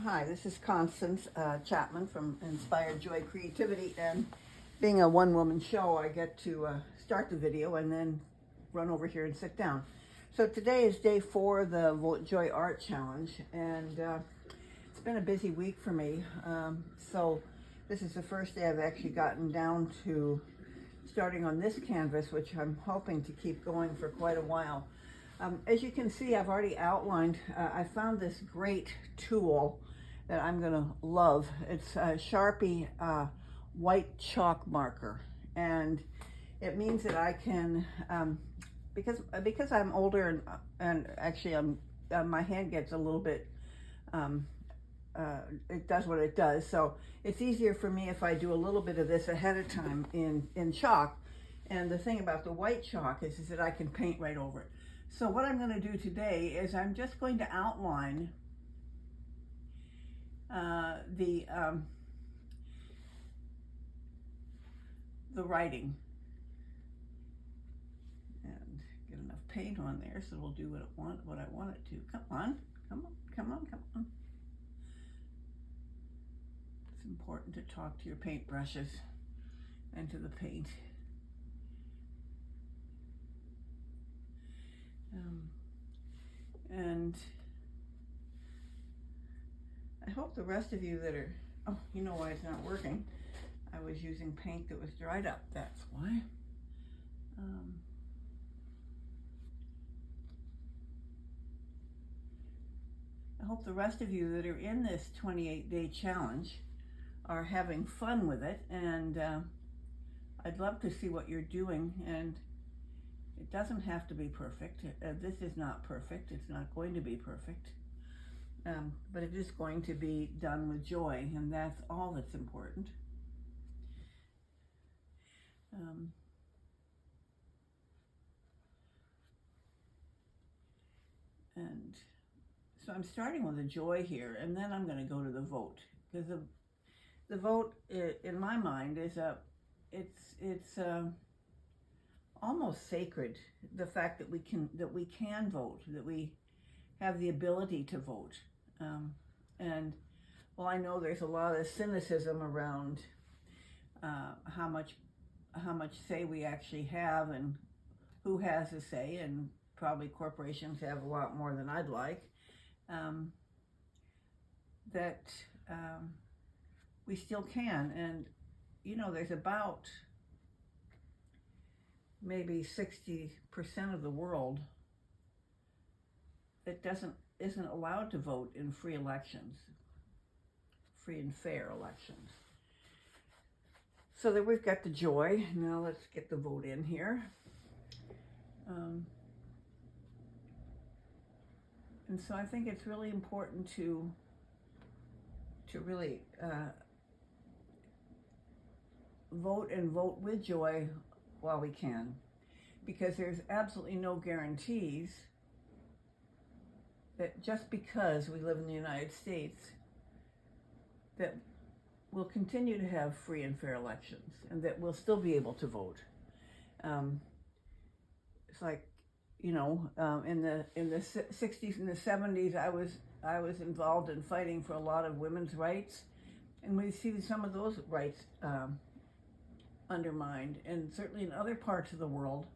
Hi, this is Constance Chapman from Inspired Joy Creativity, and being a one-woman show, I get to start the video and then run over here and sit down. So today is day 4 of the Vote Joy Art Challenge, and it's been a busy week for me. So this is the first day I've actually gotten down to starting on this canvas, which I'm hoping to keep going for quite a while. As you can see, I've already outlined, I found this great tool that I'm gonna love. It's a Sharpie white chalk marker. And it means that I can, because I'm older and actually my hand gets a little bit, it does what it does. So it's easier for me if I do a little bit of this ahead of time in chalk. And the thing about the white chalk is that I can paint right over it. So what I'm going to do today is I'm just going to outline the writing and get enough paint on there so it'll do what I want it to. Come on, come on, come on, come on. It's important to talk to your paintbrushes and to the paint. And I hope the rest of you that are, oh, you know why it's not working. I was using paint that was dried up, that's why. I hope the rest of you that are in this 28-day challenge are having fun with it, and I'd love to see what you're doing. And it doesn't have to be perfect. This is not perfect. It's not going to be perfect. But it is going to be done with joy, and that's all that's important. And so I'm starting with a joy here, and then I'm going to go to the vote, because the vote, in my mind, is it's almost sacred. The fact that we can vote, that we have the ability to vote. And well, I know there's a lot of cynicism around how much say we actually have and who has a say, and probably corporations have a lot more than I'd like. That we still can, and you know, there's about maybe 60% of the world that isn't allowed to vote in free elections, free and fair elections. So that we've got the joy. Now let's get the vote in here. And so I think it's really important to really vote, and vote with joy while we can, because there's absolutely no guarantees that just because we live in the United States that we'll continue to have free and fair elections, and that we'll still be able to vote. It's like, you know, in the 60s and the 70s, I was involved in fighting for a lot of women's rights, and we see some of those rights undermined. And certainly in other parts of the world,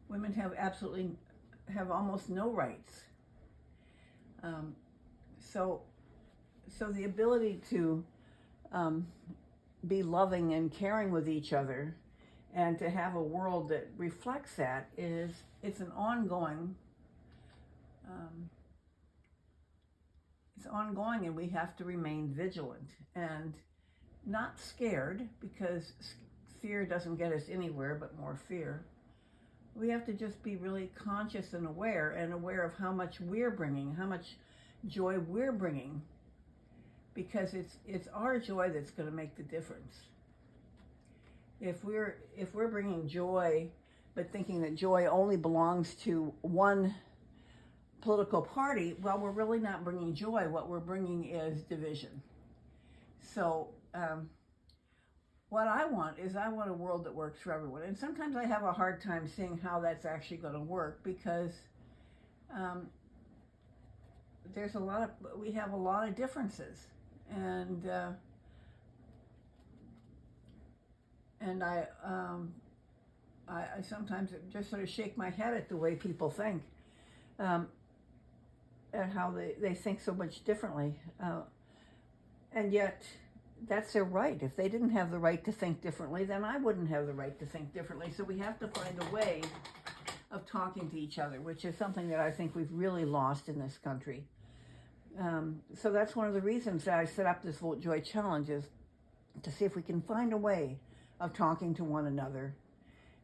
women have almost no rights. So the ability to be loving and caring with each other, and to have a world that reflects that, it's an ongoing, and we have to remain vigilant and not scared, because fear doesn't get us anywhere but more fear. We have to just be really conscious and aware of how much we're bringing, how much joy we're bringing, because it's our joy that's going to make the difference. If we're bringing joy, but thinking that joy only belongs to one political party, well, we're really not bringing joy. What we're bringing is division. So what I want a world that works for everyone. And sometimes I have a hard time seeing how that's actually going to work, because we have a lot of differences, and I sometimes just sort of shake my head at the way people think, at how they think so much differently, and yet that's their right. If they didn't have the right to think differently, then I wouldn't have the right to think differently. So we have to find a way of talking to each other, which is something that I think we've really lost in this country. So that's one of the reasons that I set up this Vote Joy Challenge, is to see if we can find a way of talking to one another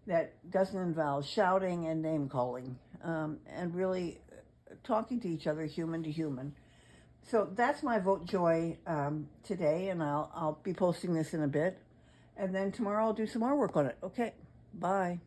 that doesn't involve shouting and name calling, and really talking to each other human to human. So that's my Vote Joy today, and I'll be posting this in a bit. And then tomorrow I'll do some more work on it. Okay, bye.